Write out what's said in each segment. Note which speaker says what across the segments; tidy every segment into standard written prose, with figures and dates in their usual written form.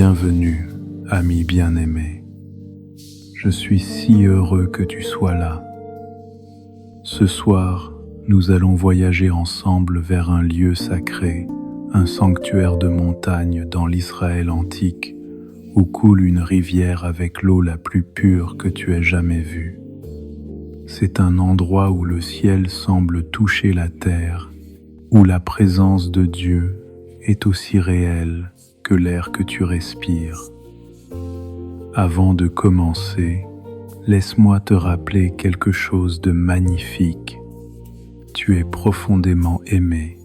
Speaker 1: Bienvenue, ami bien-aimé. Je suis si heureux que tu sois là. Ce soir, nous allons voyager ensemble vers un lieu sacré, un sanctuaire de montagne dans l'Israël antique, où coule une rivière avec l'eau la plus pure que tu aies jamais vue. C'est un endroit où le ciel semble toucher la terre, où la présence de Dieu est aussi réelle que l'air que tu respires. Avant de commencer, laisse-moi te rappeler quelque chose de magnifique. Tu es profondément aimé.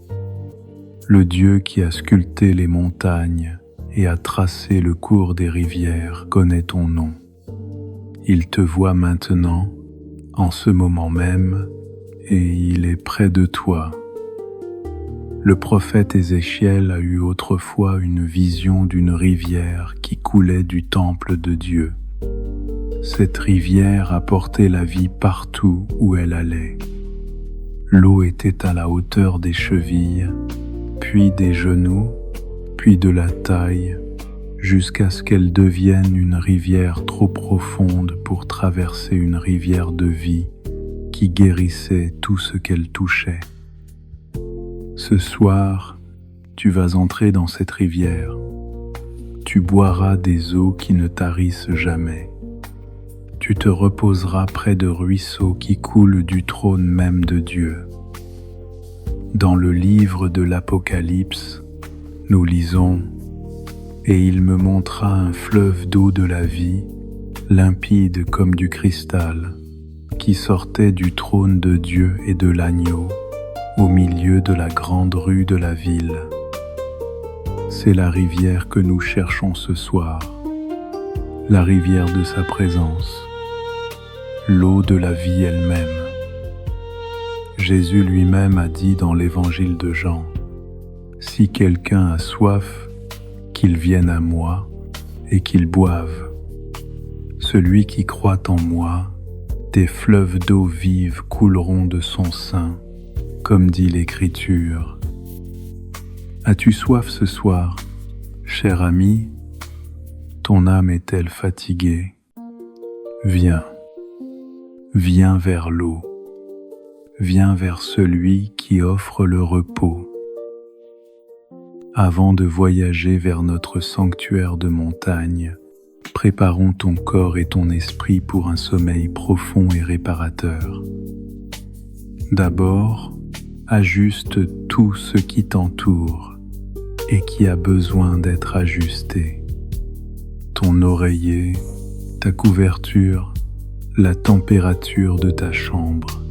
Speaker 1: Le Dieu qui a sculpté les montagnes et a tracé le cours des rivières connaît ton nom. Il te voit maintenant, en ce moment même, et il est près de toi. Le prophète Ézéchiel a eu autrefois une vision d'une rivière qui coulait du temple de Dieu. Cette rivière apportait la vie partout où elle allait. L'eau était à la hauteur des chevilles, puis des genoux, puis de la taille, jusqu'à ce qu'elle devienne une rivière trop profonde pour traverser une rivière de vie qui guérissait tout ce qu'elle touchait. Ce soir, tu vas entrer dans cette rivière. Tu boiras des eaux qui ne tarissent jamais. Tu te reposeras près de ruisseaux qui coulent du trône même de Dieu. Dans le livre de l'Apocalypse, nous lisons « Et il me montra un fleuve d'eau de la vie, limpide comme du cristal, qui sortait du trône de Dieu et de l'agneau, au milieu de la grande rue de la ville. » C'est la rivière que nous cherchons ce soir, la rivière de sa présence, l'eau de la vie elle-même. Jésus lui-même a dit dans l'évangile de Jean, « Si quelqu'un a soif, qu'il vienne à moi et qu'il boive. Celui qui croit en moi, des fleuves d'eau vive couleront de son sein, comme dit l'Écriture. » As-tu soif ce soir, cher ami? Ton âme est-elle fatiguée? Viens, viens vers l'eau, viens vers celui qui offre le repos. Avant de voyager vers notre sanctuaire de montagne, préparons ton corps et ton esprit pour un sommeil profond et réparateur. D'abord, ajuste tout ce qui t'entoure et qui a besoin d'être ajusté. Ton oreiller, ta couverture, la température de ta chambre.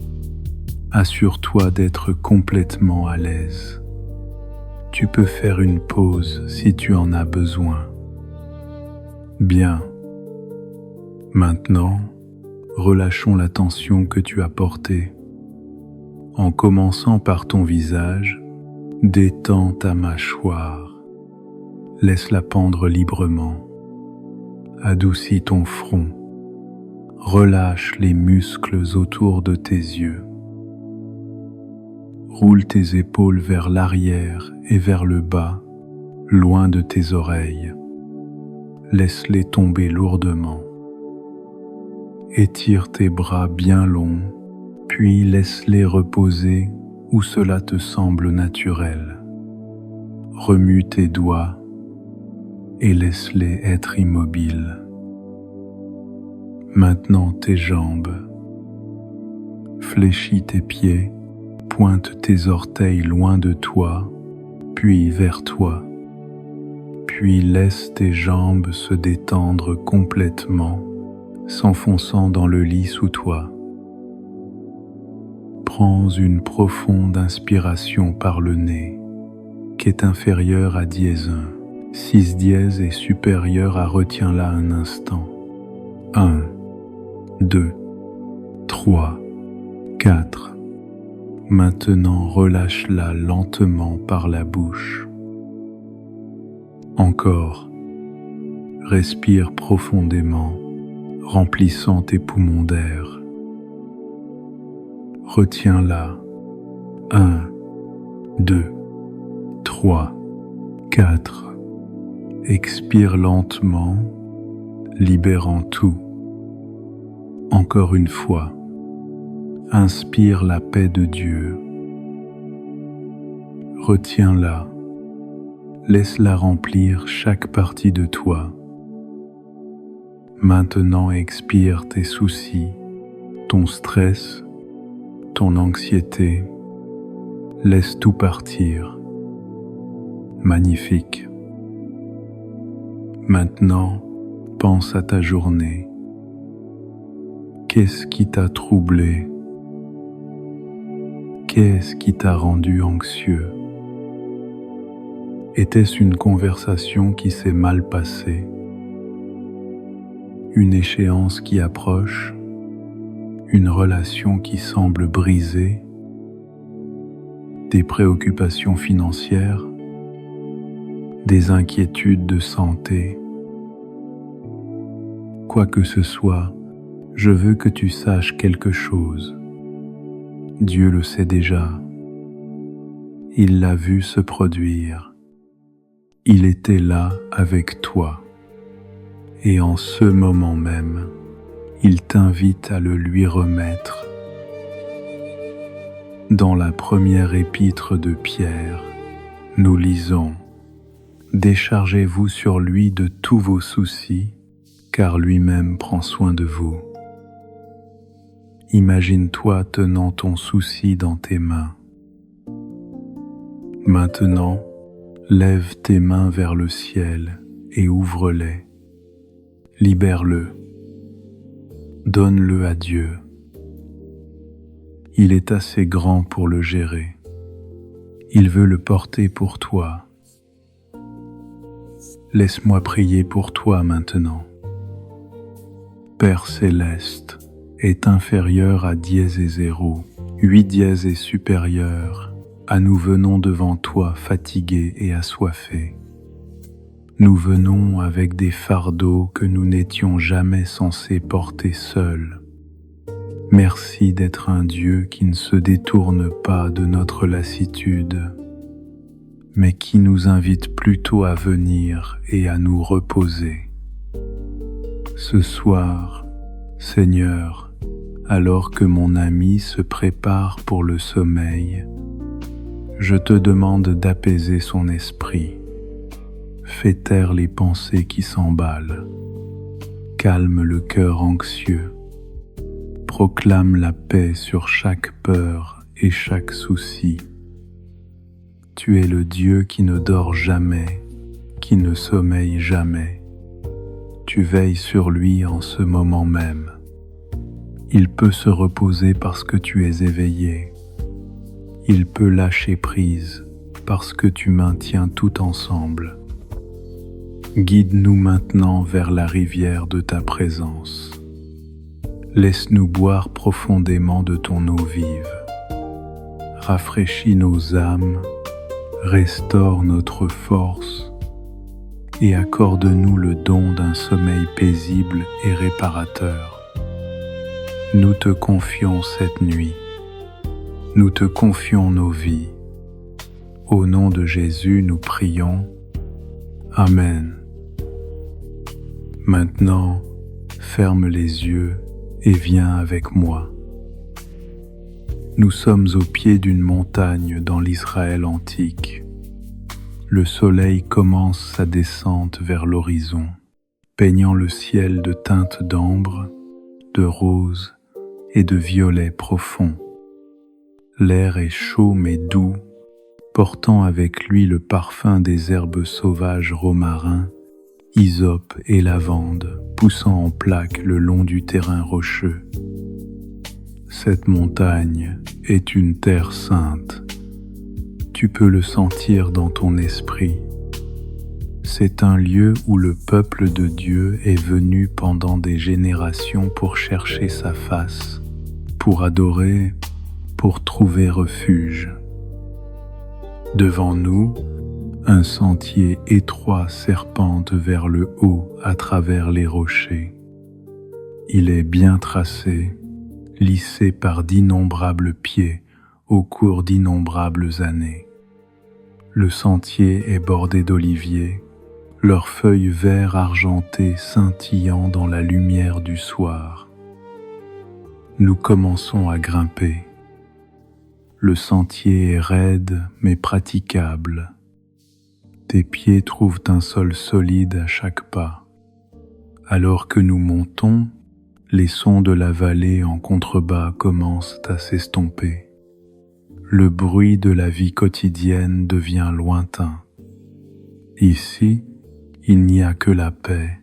Speaker 1: Assure-toi d'être complètement à l'aise. Tu peux faire une pause si tu en as besoin. Bien. Maintenant, relâchons la tension que tu as portée. En commençant par ton visage, détends ta mâchoire. Laisse-la pendre librement. Adoucis ton front. Relâche les muscles autour de tes yeux. Roule tes épaules vers l'arrière et vers le bas, loin de tes oreilles. Laisse-les tomber lourdement. Étire tes bras bien longs, puis laisse-les reposer où cela te semble naturel. Remue tes doigts et laisse-les être immobiles. Maintenant tes jambes. Fléchis tes pieds, pointe tes orteils loin de toi, puis vers toi. Puis laisse tes jambes se détendre complètement, s'enfonçant dans le lit sous toi. Prends une profonde inspiration par le nez, qui est inférieure à dièse 1. 6 dièse est supérieur à retiens-la un instant. 1, 2, 3, 4. Maintenant relâche-la lentement par la bouche. Encore. Respire profondément, remplissant tes poumons d'air. Retiens-la. 1, 2, 3, 4. Expire lentement, libérant tout. Encore une fois, inspire la paix de Dieu. Retiens-la, laisse-la remplir chaque partie de toi. Maintenant expire tes soucis, ton stress, ton anxiété. Laisse tout partir. Magnifique. Maintenant, pense à ta journée. Qu'est-ce qui t'a troublé? Qu'est-ce qui t'a rendu anxieux? Était-ce une conversation qui s'est mal passée? Une échéance qui approche? Une relation qui semble brisée? Des préoccupations financières? Des inquiétudes de santé? Quoi que ce soit, je veux que tu saches quelque chose. Dieu le sait déjà. Il l'a vu se produire. Il était là avec toi. Et en ce moment même, il t'invite à le lui remettre. Dans la première épître de Pierre, nous lisons: Déchargez-vous sur lui de tous vos soucis, car lui-même prend soin de vous. Imagine-toi tenant ton souci dans tes mains. Maintenant, lève tes mains vers le ciel et ouvre-les. Libère-le. Donne-le à Dieu. Il est assez grand pour le gérer. Il veut le porter pour toi. Laisse-moi prier pour toi maintenant. Père céleste est inférieur à dièse et zéro, 8 dièses est supérieur à nous venons devant toi fatigués et assoiffés. Nous venons avec des fardeaux que nous n'étions jamais censés porter seuls. Merci d'être un Dieu qui ne se détourne pas de notre lassitude, mais qui nous invite plutôt à venir et à nous reposer. Ce soir, Seigneur, alors que mon ami se prépare pour le sommeil, je te demande d'apaiser son esprit. Fais taire les pensées qui s'emballent. Calme le cœur anxieux. Proclame la paix sur chaque peur et chaque souci. Tu es le Dieu qui ne dort jamais, qui ne sommeille jamais. Tu veilles sur lui en ce moment même. Il peut se reposer parce que tu es éveillé. Il peut lâcher prise parce que tu maintiens tout ensemble. Guide-nous maintenant vers la rivière de ta présence. Laisse-nous boire profondément de ton eau vive. Rafraîchis nos âmes, restaure notre force et accorde-nous le don d'un sommeil paisible et réparateur. Nous te confions cette nuit. Nous te confions nos vies. Au nom de Jésus, nous prions. Amen. Maintenant, ferme les yeux et viens avec moi. Nous sommes au pied d'une montagne dans l'Israël antique. Le soleil commence sa descente vers l'horizon, peignant le ciel de teintes d'ambre, de rose et de violet profond. L'air est chaud mais doux, portant avec lui le parfum des herbes sauvages romarin, hysope et lavande, poussant en plaques le long du terrain rocheux. Cette montagne est une terre sainte. Tu peux le sentir dans ton esprit. C'est un lieu où le peuple de Dieu est venu pendant des générations pour chercher sa face, pour adorer, pour trouver refuge. Devant nous, un sentier étroit serpente vers le haut à travers les rochers. Il est bien tracé, lissé par d'innombrables pieds au cours d'innombrables années. Le sentier est bordé d'oliviers, leurs feuilles vert argentées scintillant dans la lumière du soir. Nous commençons à grimper. Le sentier est raide mais praticable. Tes pieds trouvent un sol solide à chaque pas. Alors que nous montons, les sons de la vallée en contrebas commencent à s'estomper. Le bruit de la vie quotidienne devient lointain. Ici, il n'y a que la paix.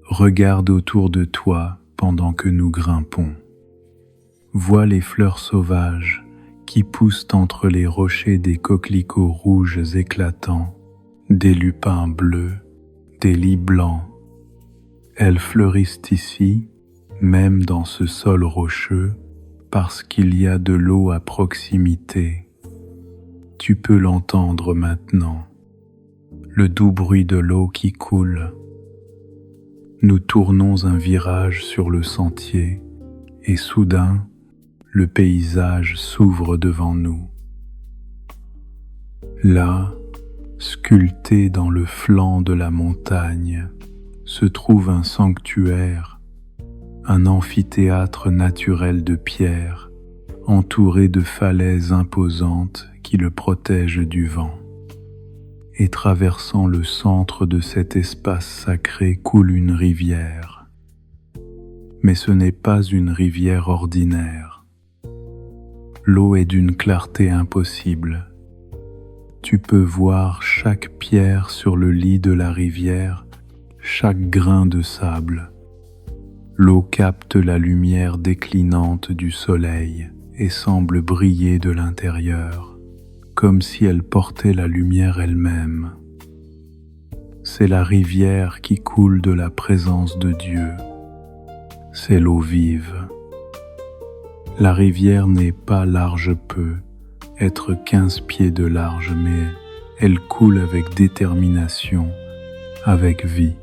Speaker 1: Regarde autour de toi pendant que nous grimpons. Vois les fleurs sauvages qui poussent entre les rochers, des coquelicots rouges éclatants, des lupins bleus, des lys blancs. Elles fleurissent ici, même dans ce sol rocheux, parce qu'il y a de l'eau à proximité. Tu peux l'entendre maintenant, le doux bruit de l'eau qui coule. Nous tournons un virage sur le sentier et soudain, le paysage s'ouvre devant nous. Là, sculpté dans le flanc de la montagne, se trouve un sanctuaire, un amphithéâtre naturel de pierre, entouré de falaises imposantes qui le protègent du vent. Et traversant le centre de cet espace sacré coule une rivière. Mais ce n'est pas une rivière ordinaire. L'eau est d'une clarté impossible. Tu peux voir chaque pierre sur le lit de la rivière, chaque grain de sable. L'eau capte la lumière déclinante du soleil et semble briller de l'intérieur, comme si elle portait la lumière elle-même. C'est la rivière qui coule de la présence de Dieu. C'est l'eau vive. La rivière n'est pas large peu, être 15 pieds de large, mais elle coule avec détermination, avec vie.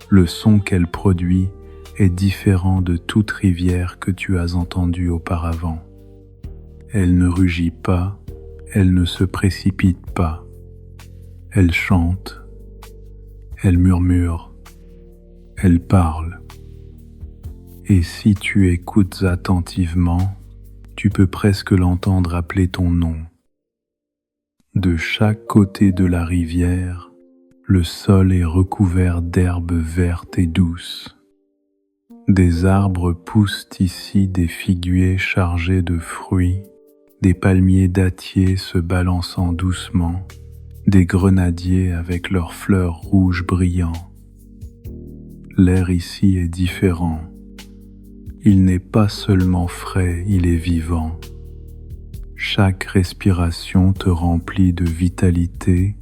Speaker 1: Le son qu'elle produit est différent de toute rivière que tu as entendue auparavant. Elle ne rugit pas, elle ne se précipite pas. Elle chante, elle murmure, elle parle. Et si tu écoutes attentivement, tu peux presque l'entendre appeler ton nom. De chaque côté de la rivière, le sol est recouvert d'herbes vertes et douces. Des arbres poussent ici, des figuiers chargés de fruits, des palmiers dattiers se balançant doucement, des grenadiers avec leurs fleurs rouges brillants. L'air ici est différent. Il n'est pas seulement frais, il est vivant. Chaque respiration te remplit de vitalité,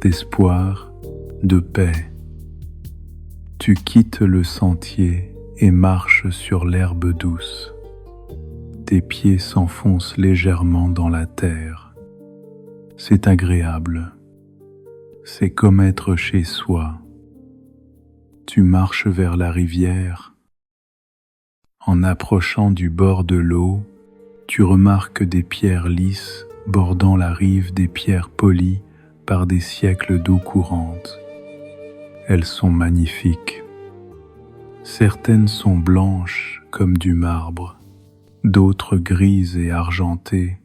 Speaker 1: d'espoir, de paix. Tu quittes le sentier et marches sur l'herbe douce. Tes pieds s'enfoncent légèrement dans la terre. C'est agréable. C'est comme être chez soi. Tu marches vers la rivière. En approchant du bord de l'eau, tu remarques des pierres lisses bordant la rive, des pierres polies par des siècles d'eau courante. Elles sont magnifiques. Certaines sont blanches comme du marbre, d'autres grises et argentées,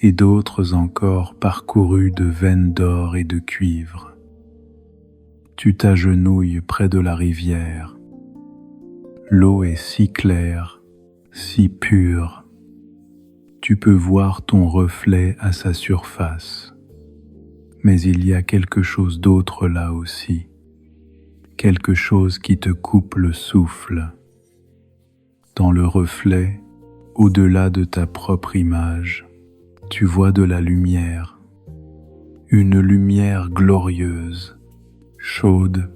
Speaker 1: et d'autres encore parcourues de veines d'or et de cuivre. Tu t'agenouilles près de la rivière. L'eau est si claire, si pure. Tu peux voir ton reflet à sa surface. Mais il y a quelque chose d'autre là aussi. Quelque chose qui te coupe le souffle. Dans le reflet, au-delà de ta propre image, tu vois de la lumière. Une lumière glorieuse, chaude,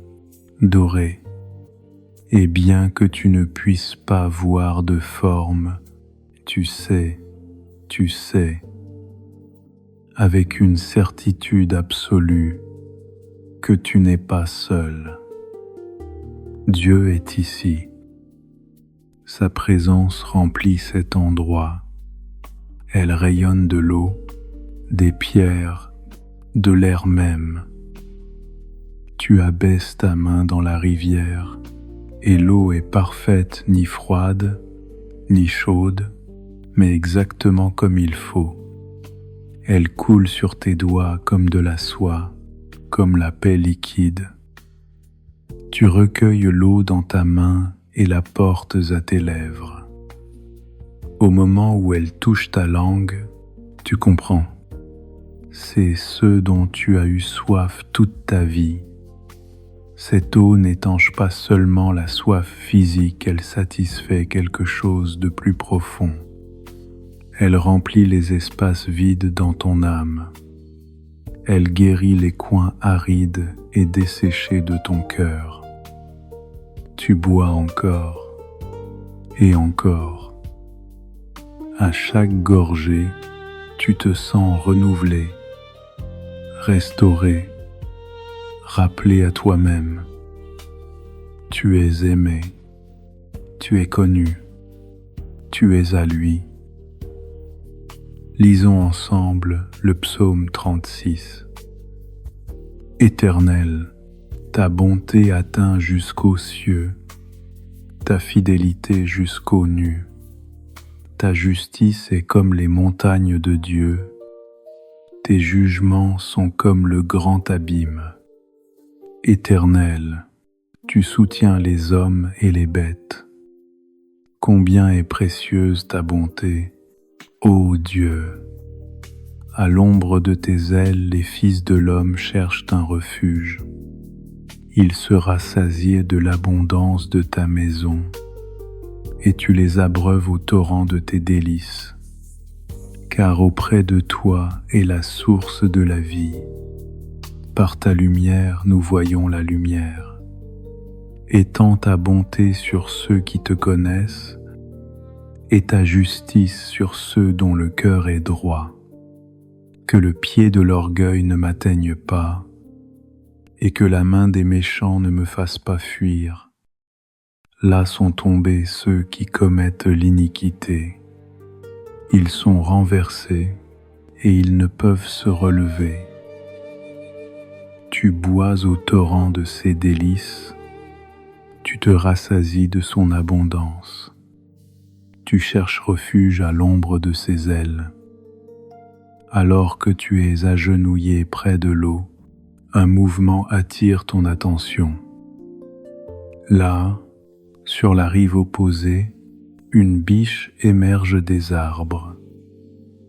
Speaker 1: dorée. Et bien que tu ne puisses pas voir de forme, tu sais, avec une certitude absolue, que tu n'es pas seul. Dieu est ici. Sa présence remplit cet endroit. Elle rayonne de l'eau, des pierres, de l'air même. Tu abaisses ta main dans la rivière et l'eau est parfaite, ni froide, ni chaude, mais exactement comme il faut. Elle coule sur tes doigts comme de la soie, comme la paix liquide. Tu recueilles l'eau dans ta main et la portes à tes lèvres. Au moment où elle touche ta langue, tu comprends. C'est ce dont tu as eu soif toute ta vie. Cette eau n'étanche pas seulement la soif physique, elle satisfait quelque chose de plus profond. Elle remplit les espaces vides dans ton âme. Elle guérit les coins arides et desséchés de ton cœur. Tu bois encore et encore. À chaque gorgée, tu te sens renouvelé, restauré, rappelé à toi-même. Tu es aimé, tu es connu, tu es à lui. Lisons ensemble le psaume 36. Éternel, ta bonté atteint jusqu'aux cieux, ta fidélité jusqu'aux nues. Ta justice est comme les montagnes de Dieu, tes jugements sont comme le grand abîme. Éternel, tu soutiens les hommes et les bêtes. Combien est précieuse ta bonté, ô Dieu! À l'ombre de tes ailes, les fils de l'homme cherchent un refuge. Ils se rassasient de l'abondance de ta maison, et tu les abreuves au torrent de tes délices. Car auprès de toi est la source de la vie. Par ta lumière, nous voyons la lumière. Étends ta bonté sur ceux qui te connaissent, et ta justice sur ceux dont le cœur est droit. Que le pied de l'orgueil ne m'atteigne pas, et que la main des méchants ne me fasse pas fuir. Là sont tombés ceux qui commettent l'iniquité. Ils sont renversés, et ils ne peuvent se relever. Tu bois au torrent de ses délices, tu te rassasies de son abondance. Tu cherches refuge à l'ombre de ses ailes. Alors que tu es agenouillé près de l'eau, un mouvement attire ton attention. Là, sur la rive opposée, une biche émerge des arbres.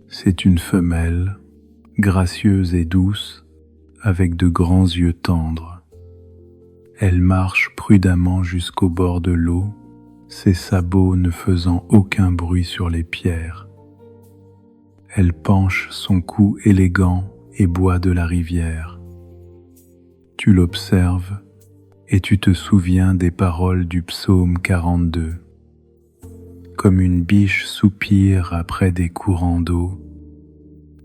Speaker 1: C'est une femelle, gracieuse et douce, avec de grands yeux tendres. Elle marche prudemment jusqu'au bord de l'eau, ses sabots ne faisant aucun bruit sur les pierres. Elle penche son cou élégant et boit de la rivière. Tu l'observes et tu te souviens des paroles du psaume 42. Comme une biche soupire après des courants d'eau,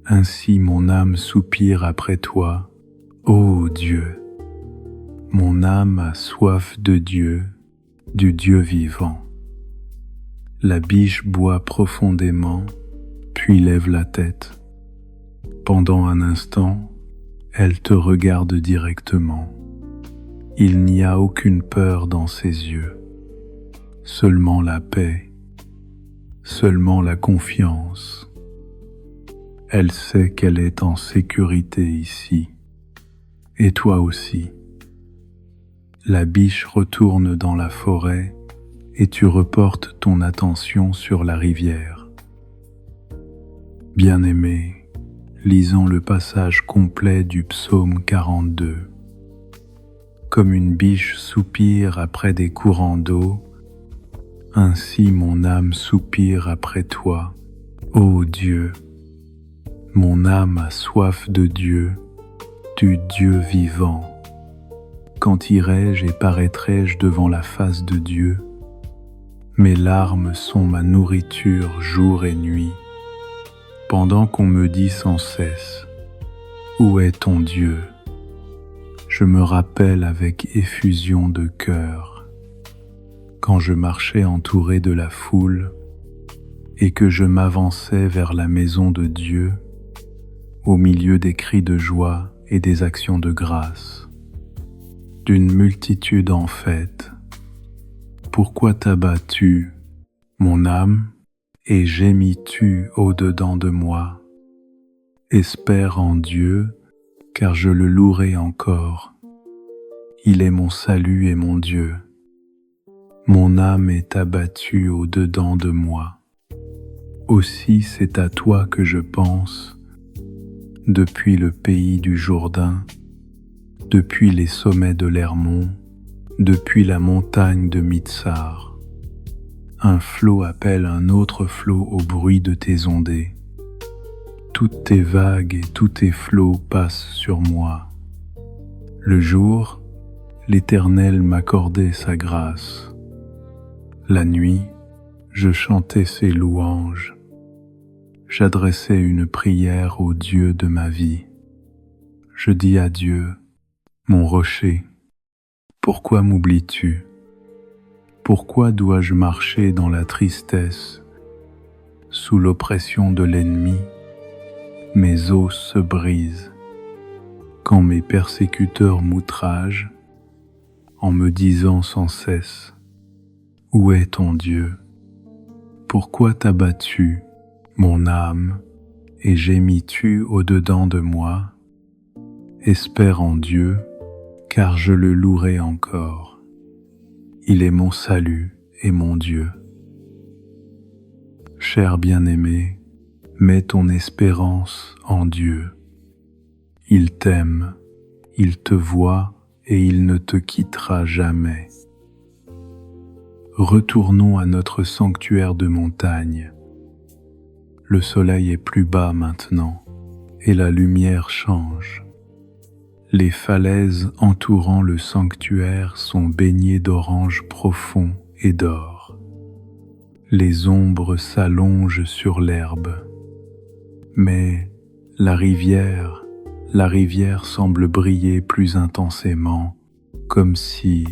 Speaker 1: ainsi mon âme soupire après toi, ô Dieu. Mon âme a soif de Dieu, du Dieu vivant. La biche boit profondément, puis lève la tête. Pendant un instant, elle te regarde directement. Il n'y a aucune peur dans ses yeux, seulement la paix, seulement la confiance. Elle sait qu'elle est en sécurité ici, et toi aussi. La biche retourne dans la forêt et tu reportes ton attention sur la rivière. Bien-aimé, lisons le passage complet du psaume 42. Comme une biche soupire après des courants d'eau, ainsi mon âme soupire après toi, ô Dieu. Mon âme a soif de Dieu, du Dieu vivant. Quand irai-je et paraîtrai-je devant la face de Dieu? Mes larmes sont ma nourriture jour et nuit, pendant qu'on me dit sans cesse, où est ton Dieu? Je me rappelle avec effusion de cœur, quand je marchais entouré de la foule et que je m'avançais vers la maison de Dieu, au milieu des cris de joie et des actions de grâce. d'une multitude en fête. Pourquoi t'abats-tu, mon âme, et gémis-tu au-dedans de moi? Espère en Dieu, car je le louerai encore. Il est mon salut et mon Dieu. Mon âme est abattue au-dedans de moi. Aussi c'est à toi que je pense, depuis le pays du Jourdain, depuis les sommets de l'Hermon, depuis la montagne de Mitsar. Un flot appelle un autre flot au bruit de tes ondées. Toutes tes vagues et tous tes flots passent sur moi. Le jour, l'Éternel m'accordait sa grâce. La nuit, je chantais ses louanges. J'adressais une prière au Dieu de ma vie. Je dis à Dieu, mon rocher, pourquoi m'oublies-tu? Pourquoi dois-je marcher dans la tristesse, sous l'oppression de l'ennemi? Mes os se brisent, quand mes persécuteurs m'outragent, en me disant sans cesse, où est ton Dieu? Pourquoi t'abats-tu, mon âme, et gémis-tu au-dedans de moi? Espère en Dieu, car je le louerai encore. Il est mon salut et mon Dieu. Cher bien-aimé, mets ton espérance en Dieu. Il t'aime, il te voit et il ne te quittera jamais. Retournons à notre sanctuaire de montagne. Le soleil est plus bas maintenant et la lumière change. Les falaises entourant le sanctuaire sont baignées d'orange profond et d'or. Les ombres s'allongent sur l'herbe. Mais la rivière semble briller plus intensément, comme si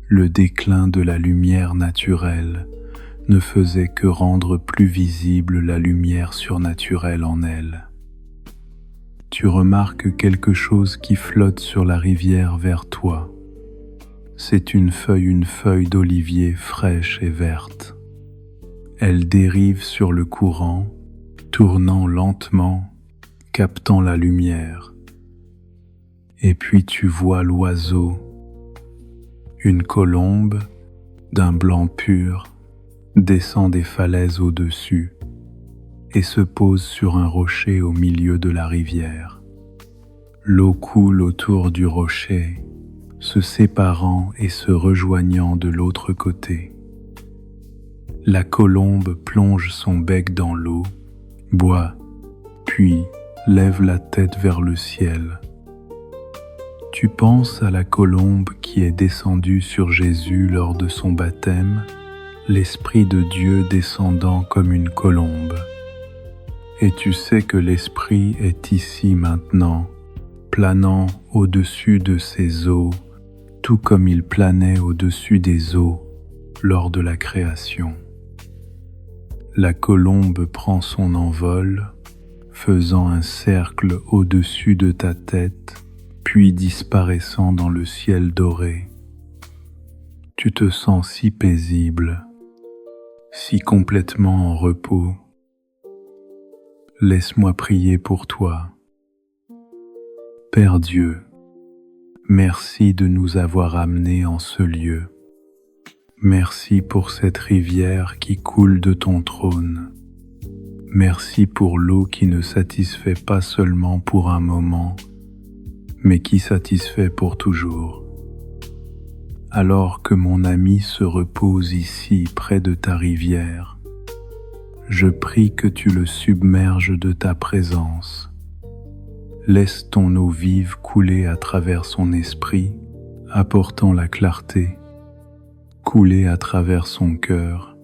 Speaker 1: le déclin de la lumière naturelle ne faisait que rendre plus visible la lumière surnaturelle en elle. Tu remarques quelque chose qui flotte sur la rivière vers toi. C'est une feuille d'olivier fraîche et verte. Elle dérive sur le courant, tournant lentement, captant la lumière. Et puis tu vois l'oiseau, une colombe d'un blanc pur, descend des falaises au-dessus et se pose sur un rocher au milieu de la rivière. L'eau coule autour du rocher, se séparant et se rejoignant de l'autre côté. La colombe plonge son bec dans l'eau, boit, puis lève la tête vers le ciel. Tu penses à la colombe qui est descendue sur Jésus lors de son baptême, l'Esprit de Dieu descendant comme une colombe. Et tu sais que l'Esprit est ici maintenant, planant au-dessus de ces eaux, tout comme il planait au-dessus des eaux lors de la création. La colombe prend son envol, faisant un cercle au-dessus de ta tête, puis disparaissant dans le ciel doré. Tu te sens si paisible, si complètement en repos. Laisse-moi prier pour toi. Père Dieu, merci de nous avoir amenés en ce lieu. Merci pour cette rivière qui coule de ton trône. Merci pour l'eau qui ne satisfait pas seulement pour un moment, mais qui satisfait pour toujours. Alors que mon ami se repose ici près de ta rivière, je prie que tu le submerges de ta présence. Laisse ton eau vive couler à travers son esprit, apportant la clarté, couler à travers son cœur,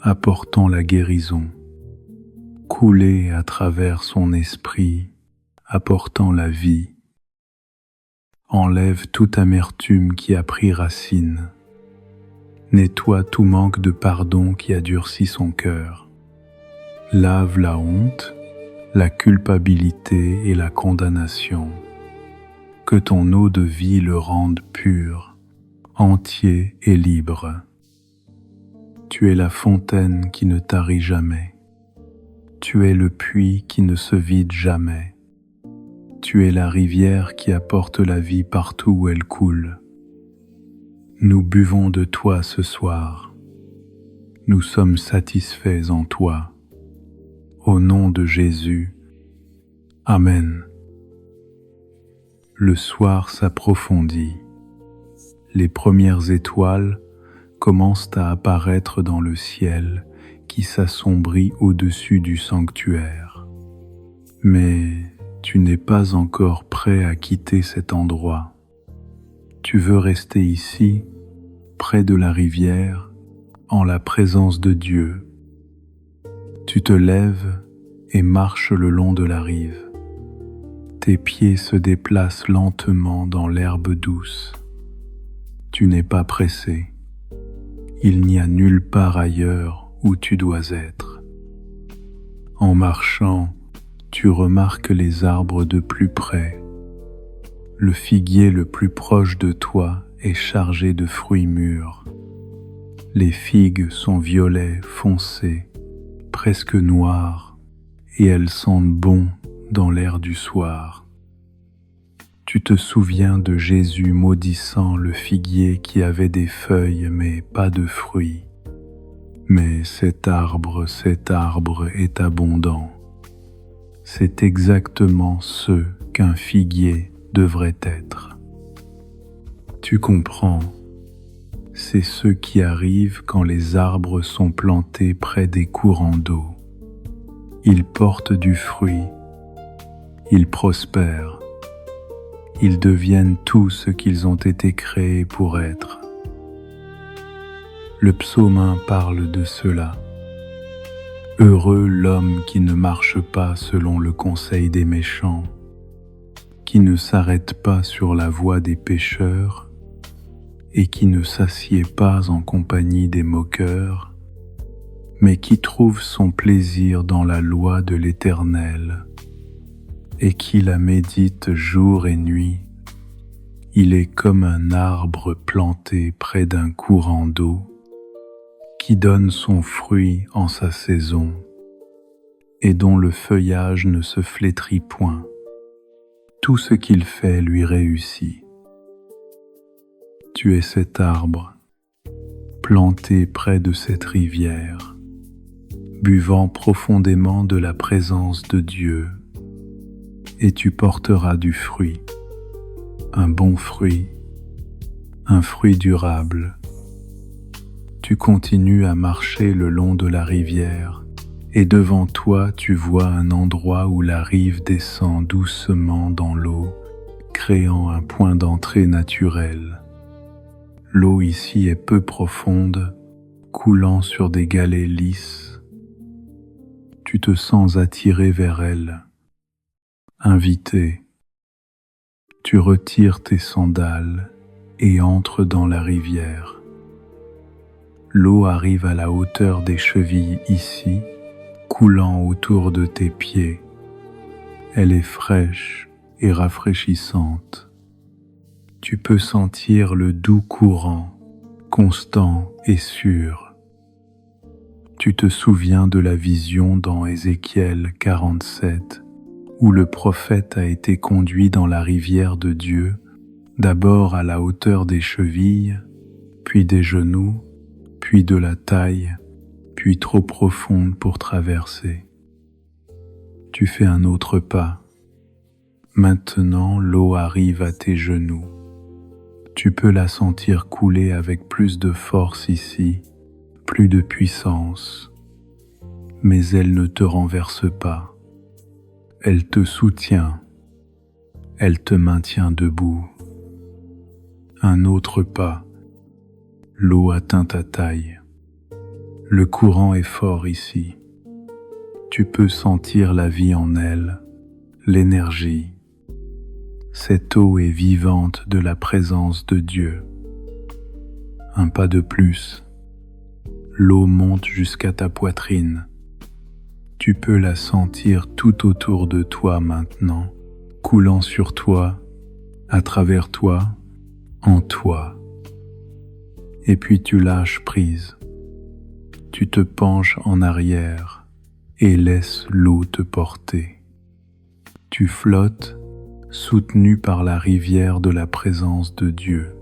Speaker 1: apportant la guérison, couler à travers son esprit, apportant la vie. Enlève toute amertume qui a pris racine. Nettoie tout manque de pardon qui a durci son cœur. Lave la honte, la culpabilité et la condamnation. que ton eau de vie le rende pur, entier et libre. Tu es la fontaine qui ne tarit jamais. Tu es le puits qui ne se vide jamais. Tu es la rivière qui apporte la vie partout où elle coule. Nous buvons de toi ce soir. Nous sommes satisfaits en toi. Au nom de Jésus. Amen. Le soir s'approfondit. Les premières étoiles commencent à apparaître dans le ciel qui s'assombrit au-dessus du sanctuaire. Mais tu n'es pas encore prêt à quitter cet endroit. Tu veux rester ici, près de la rivière, en la présence de Dieu. Tu te lèves et marches le long de la rive. Tes pieds se déplacent lentement dans l'herbe douce. Tu n'es pas pressé. Il n'y a nulle part ailleurs où tu dois être. En marchant, tu remarques les arbres de plus près. Le figuier le plus proche de toi est chargé de fruits mûrs. Les figues sont violets foncés, presque noires, et elles sentent bon dans l'air du soir. Tu te souviens de Jésus maudissant le figuier qui avait des feuilles mais pas de fruits. Mais cet arbre est abondant. C'est exactement ce qu'un figuier devrait être. Tu comprends, c'est ce qui arrive quand les arbres sont plantés près des courants d'eau. Ils portent du fruit, ils prospèrent, ils deviennent tout ce qu'ils ont été créés pour être. Le psaume 1 parle de cela. Heureux l'homme qui ne marche pas selon le conseil des méchants, qui ne s'arrête pas sur la voie des pécheurs et qui ne s'assied pas en compagnie des moqueurs, mais qui trouve son plaisir dans la loi de l'Éternel et qui la médite jour et nuit. Il est comme un arbre planté près d'un courant d'eau qui donne son fruit en sa saison et dont le feuillage ne se flétrit point. Tout ce qu'il fait lui réussit. Tu es cet arbre, planté près de cette rivière, buvant profondément de la présence de Dieu, et tu porteras du fruit, un bon fruit, un fruit durable. Tu continues à marcher le long de la rivière, et devant toi tu vois un endroit où la rive descend doucement dans l'eau, créant un point d'entrée naturel. L'eau ici est peu profonde, coulant sur des galets lisses. Tu te sens attiré vers elle, invité. Tu retires tes sandales et entres dans la rivière. L'eau arrive à la hauteur des chevilles ici, coulant autour de tes pieds. Elle est fraîche et rafraîchissante. Tu peux sentir le doux courant, constant et sûr. Tu te souviens de la vision dans Ézéchiel 47, où le prophète a été conduit dans la rivière de Dieu, d'abord à la hauteur des chevilles, puis des genoux, puis de la taille, puis trop profonde pour traverser. Tu fais un autre pas. Maintenant, l'eau arrive à tes genoux. Tu peux la sentir couler avec plus de force ici, plus de puissance, mais elle ne te renverse pas. Elle te soutient, elle te maintient debout. Un autre pas, l'eau atteint ta taille. Le courant est fort ici. Tu peux sentir la vie en elle, l'énergie. Cette eau est vivante de la présence de Dieu. Un pas de plus. L'eau monte jusqu'à ta poitrine. Tu peux la sentir tout autour de toi maintenant, coulant sur toi, à travers toi, en toi. Et puis tu lâches prise. Tu te penches en arrière et laisses l'eau te porter. Tu flottes, soutenu par la rivière de la présence de Dieu.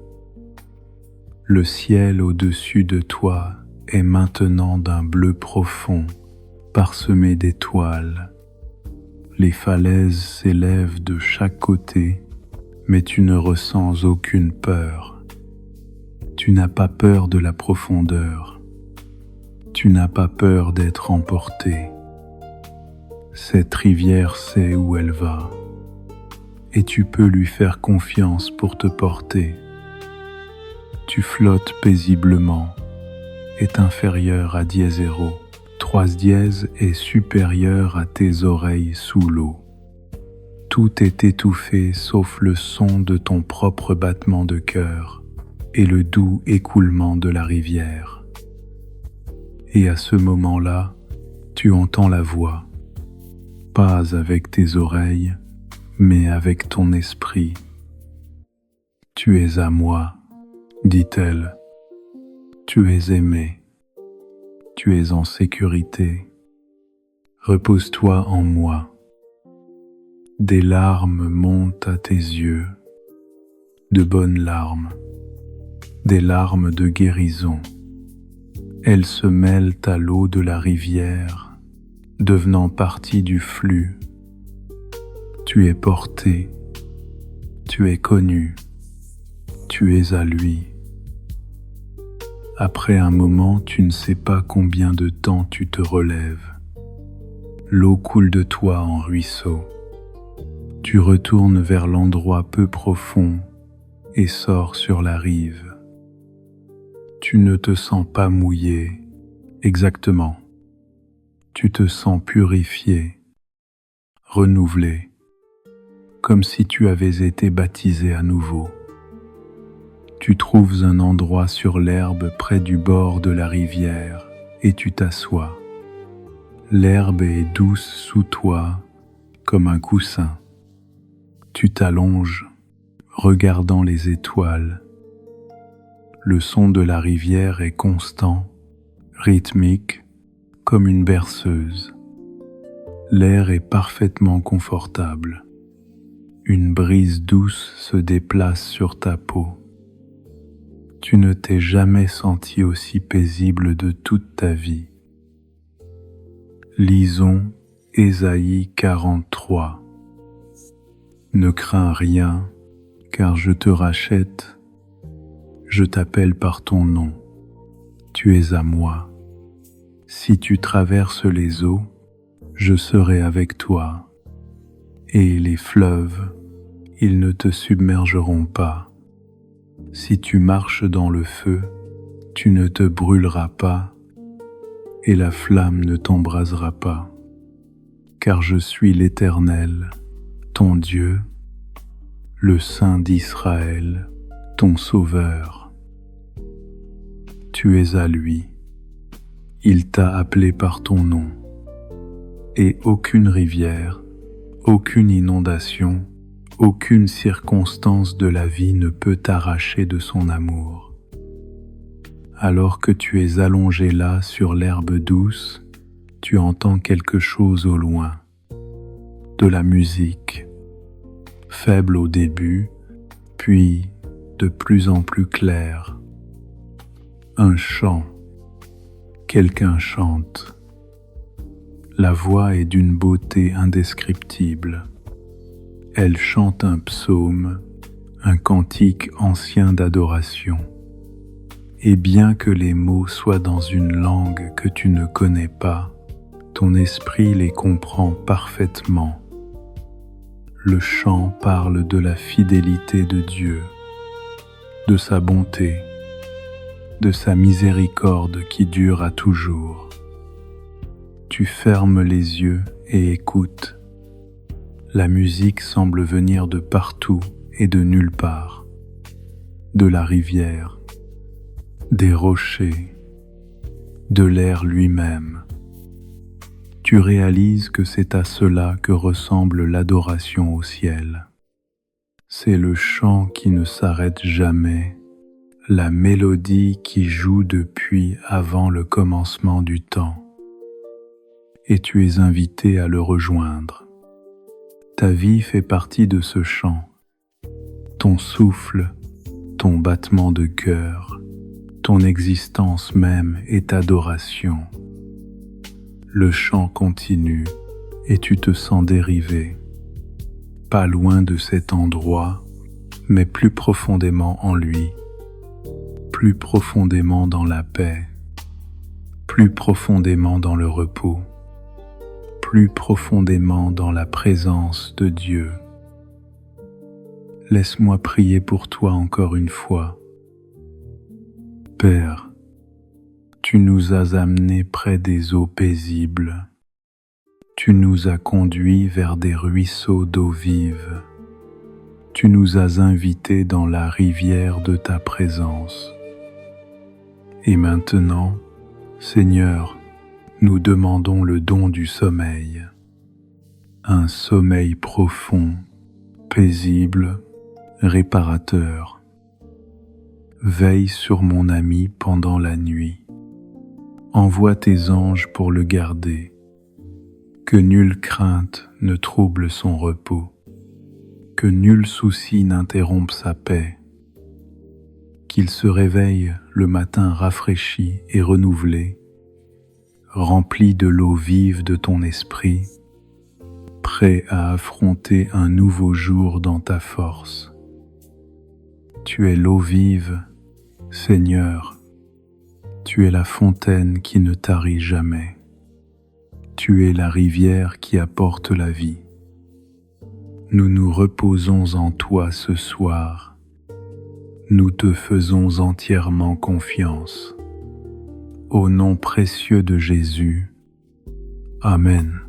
Speaker 1: Le ciel au-dessus de toi est maintenant d'un bleu profond, parsemé d'étoiles. Les falaises s'élèvent de chaque côté, mais tu ne ressens aucune peur. Tu n'as pas peur de la profondeur. Tu n'as pas peur d'être emporté. Cette rivière sait où elle va, et tu peux lui faire confiance pour te porter. Tu flottes paisiblement, est inférieur à dièse-0. 3 dièse est supérieur à tes oreilles sous l'eau. Tout est étouffé sauf le son de ton propre battement de cœur et le doux écoulement de la rivière. Et à ce moment-là, tu entends la voix, pas avec tes oreilles, mais avec ton esprit. Tu es à moi, dit-elle. Tu es aimé. Tu es en sécurité. Repose-toi en moi. Des larmes montent à tes yeux, de bonnes larmes, des larmes de guérison. Elles se mêlent à l'eau de la rivière, devenant partie du flux. Tu es porté, tu es connu, tu es à lui. Après un moment, tu ne sais pas combien de temps tu te relèves. L'eau coule de toi en ruisseau. Tu retournes vers l'endroit peu profond et sors sur la rive. Tu ne te sens pas mouillé, exactement. Tu te sens purifié, renouvelé, comme si tu avais été baptisé à nouveau. Tu trouves un endroit sur l'herbe près du bord de la rivière et tu t'assois. L'herbe est douce sous toi comme un coussin. Tu t'allonges, regardant les étoiles. Le son de la rivière est constant, rythmique, comme une berceuse. L'air est parfaitement confortable. Une brise douce se déplace sur ta peau. Tu ne t'es jamais senti aussi paisible de toute ta vie. Lisons Ésaïe 43. Ne crains rien, car je te rachète, je t'appelle par ton nom, tu es à moi. Si tu traverses les eaux, je serai avec toi, et les fleuves, ils ne te submergeront pas. Si tu marches dans le feu, tu ne te brûleras pas, et la flamme ne t'embrasera pas. Car je suis l'Éternel, ton Dieu, le Saint d'Israël, ton Sauveur. Tu es à lui, il t'a appelé par ton nom, et aucune rivière, aucune inondation, aucune circonstance de la vie ne peut t'arracher de son amour. Alors que tu es allongé là sur l'herbe douce, tu entends quelque chose au loin, de la musique, faible au début, puis de plus en plus claire. Un chant, quelqu'un chante. La voix est d'une beauté indescriptible. Elle chante un psaume, un cantique ancien d'adoration. Et bien que les mots soient dans une langue que tu ne connais pas, ton esprit les comprend parfaitement. Le chant parle de la fidélité de Dieu, de sa bonté, de sa miséricorde qui dure à toujours. Tu fermes les yeux et écoutes. La musique semble venir de partout et de nulle part, de la rivière, des rochers, de l'air lui-même. Tu réalises que c'est à cela que ressemble l'adoration au ciel. C'est le chant qui ne s'arrête jamais, la mélodie qui joue depuis avant le commencement du temps. Et tu es invité à le rejoindre. Ta vie fait partie de ce chant. Ton souffle, ton battement de cœur, ton existence même est adoration. Le chant continue et tu te sens dérivé, pas loin de cet endroit, mais plus profondément en lui, plus profondément dans la paix, plus profondément dans le repos, plus profondément dans la présence de Dieu. Laisse-moi prier pour toi encore une fois. Père, tu nous as amenés près des eaux paisibles. Tu nous as conduits vers des ruisseaux d'eau vive. Tu nous as invités dans la rivière de ta présence. Et maintenant, Seigneur, nous demandons le don du sommeil. Un sommeil profond, paisible, réparateur. Veille sur mon ami pendant la nuit. Envoie tes anges pour le garder. Que nulle crainte ne trouble son repos. Que nul souci n'interrompe sa paix. Qu'il se réveille le matin rafraîchi et renouvelé, rempli de l'eau vive de ton esprit, prêt à affronter un nouveau jour dans ta force. Tu es l'eau vive, Seigneur. Tu es la fontaine qui ne tarit jamais. Tu es la rivière qui apporte la vie. Nous nous reposons en toi ce soir. Nous te faisons entièrement confiance. Au nom précieux de Jésus. Amen.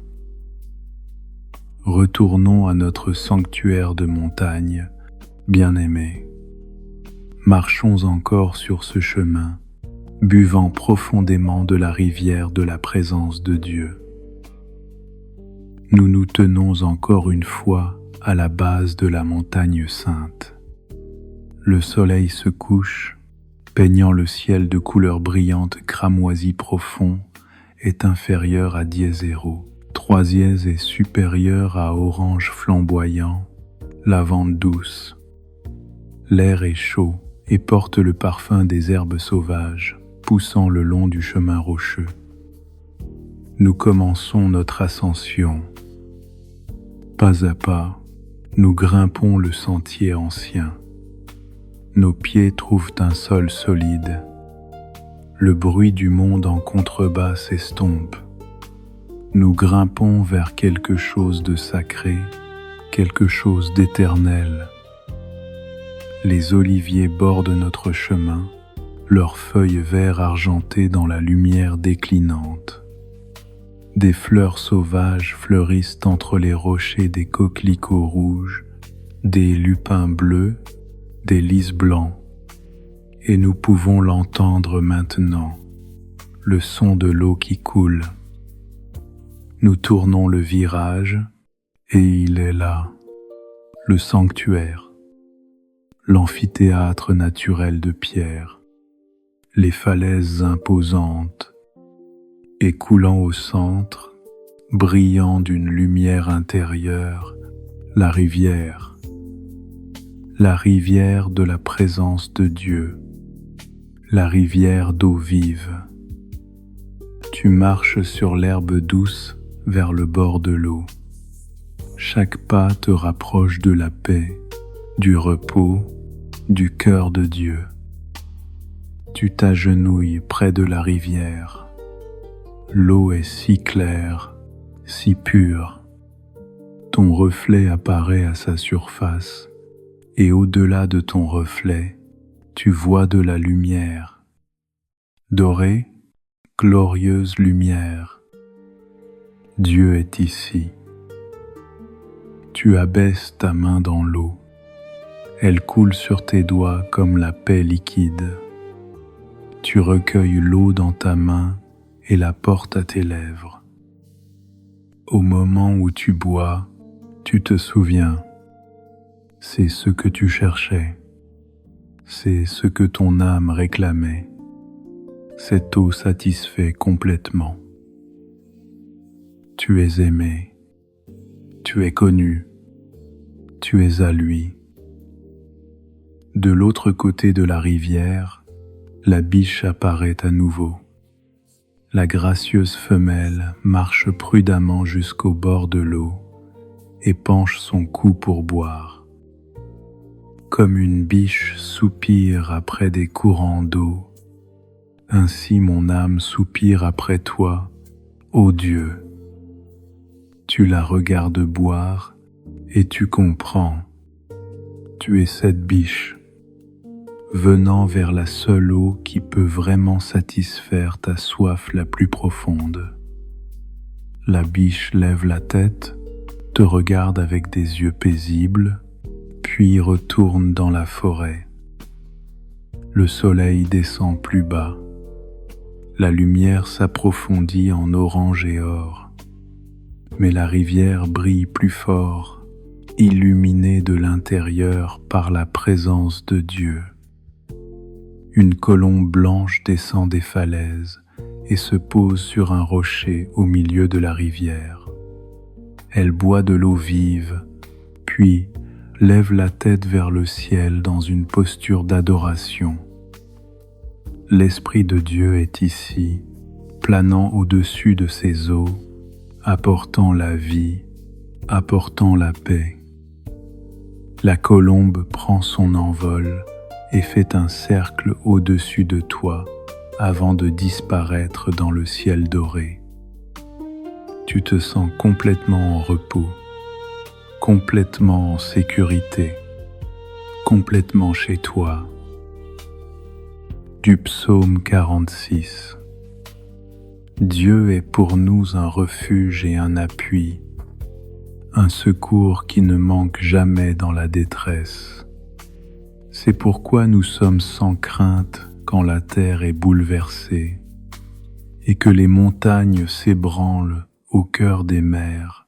Speaker 1: Retournons à notre sanctuaire de montagne, bien-aimés. Marchons encore sur ce chemin, buvant profondément de la rivière de la présence de Dieu. Nous nous tenons encore une fois à la base de la montagne sainte. Le soleil se couche, peignant le ciel de couleurs brillantes cramoisi profond, est inférieur à dièse-0. 3 dièse est supérieur à orange flamboyant, lavande douce. L'air est chaud et porte le parfum des herbes sauvages, poussant le long du chemin rocheux. Nous commençons notre ascension. Pas à pas, nous grimpons le sentier ancien. Nos pieds trouvent un sol solide. Le bruit du monde en contrebas s'estompe. Nous grimpons vers quelque chose de sacré, quelque chose d'éternel. Les oliviers bordent notre chemin, leurs feuilles vert argentées dans la lumière déclinante. Des fleurs sauvages fleurissent entre les rochers des coquelicots rouges, des lupins bleus, des lys blancs, et nous pouvons l'entendre maintenant, le son de l'eau qui coule. Nous tournons le virage, et il est là, le sanctuaire, l'amphithéâtre naturel de pierre, les falaises imposantes, et coulant au centre, brillant d'une lumière intérieure, la rivière de la présence de Dieu, la rivière d'eau vive. Tu marches sur l'herbe douce vers le bord de l'eau. Chaque pas te rapproche de la paix, du repos, du cœur de Dieu. Tu t'agenouilles près de la rivière. L'eau est si claire, si pure. Ton reflet apparaît à sa surface, et au-delà de ton reflet, tu vois de la lumière. Dorée, glorieuse lumière. Dieu est ici. Tu abaisses ta main dans l'eau. Elle coule sur tes doigts comme la paix liquide. Tu recueilles l'eau dans ta main et la portes à tes lèvres. Au moment où tu bois, tu te souviens. C'est ce que tu cherchais, c'est ce que ton âme réclamait. Cette eau satisfait complètement. Tu es aimé, tu es connu, tu es à lui. De l'autre côté de la rivière, la biche apparaît à nouveau. La gracieuse femelle marche prudemment jusqu'au bord de l'eau et penche son cou pour boire. Comme une biche soupire après des courants d'eau, ainsi mon âme soupire après toi, ô Dieu. Tu la regardes boire et tu comprends. Tu es cette biche, venant vers la seule eau qui peut vraiment satisfaire ta soif la plus profonde. La biche lève la tête, te regarde avec des yeux paisibles, puis retourne dans la forêt. Le soleil descend plus bas. La lumière s'approfondit en orange et or, mais la rivière brille plus fort, illuminée de l'intérieur par la présence de Dieu. Une colombe blanche descend des falaises et se pose sur un rocher au milieu de la rivière. Elle boit de l'eau vive, puis lève la tête vers le ciel dans une posture d'adoration. L'Esprit de Dieu est ici, planant au-dessus de ces eaux, apportant la vie, apportant la paix. La colombe prend son envol et fait un cercle au-dessus de toi avant de disparaître dans le ciel doré. Tu te sens complètement en repos, complètement en sécurité, complètement chez toi. Du psaume 46. Dieu est pour nous un refuge et un appui, un secours qui ne manque jamais dans la détresse. C'est pourquoi nous sommes sans crainte quand la terre est bouleversée et que les montagnes s'ébranlent au cœur des mers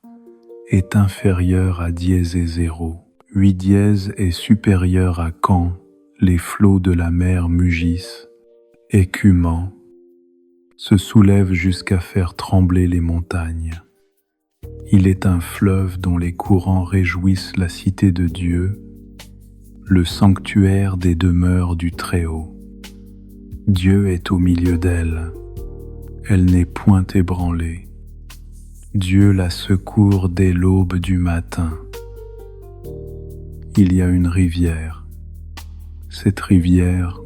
Speaker 1: est inférieur à dièse et zéro. 8 dièse est supérieur à quand les flots de la mer mugissent, écumant, se soulèvent jusqu'à faire trembler les montagnes. Il est un fleuve dont les courants réjouissent la cité de Dieu, le sanctuaire des demeures du Très-Haut. Dieu est au milieu d'elle, elle n'est point ébranlée. Dieu la secourt dès l'aube du matin. Il y a une rivière. Cette rivière,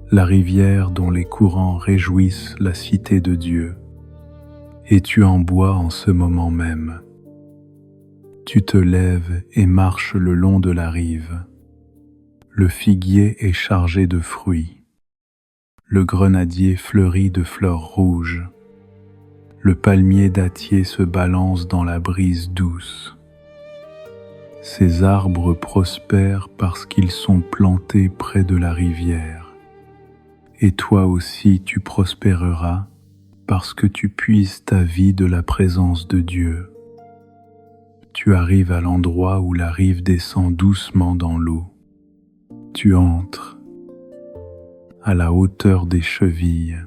Speaker 1: la rivière dont les courants réjouissent la cité de Dieu, et tu en bois en ce moment même. Tu te lèves et marches le long de la rive. Le figuier est chargé de fruits. Le grenadier fleurit de fleurs rouges. Le palmier dattier se balance dans la brise douce. Ces arbres prospèrent parce qu'ils sont plantés près de la rivière. Et toi aussi tu prospéreras parce que tu puises ta vie de la présence de Dieu. Tu arrives à l'endroit où la rive descend doucement dans l'eau. Tu entres à la hauteur des chevilles.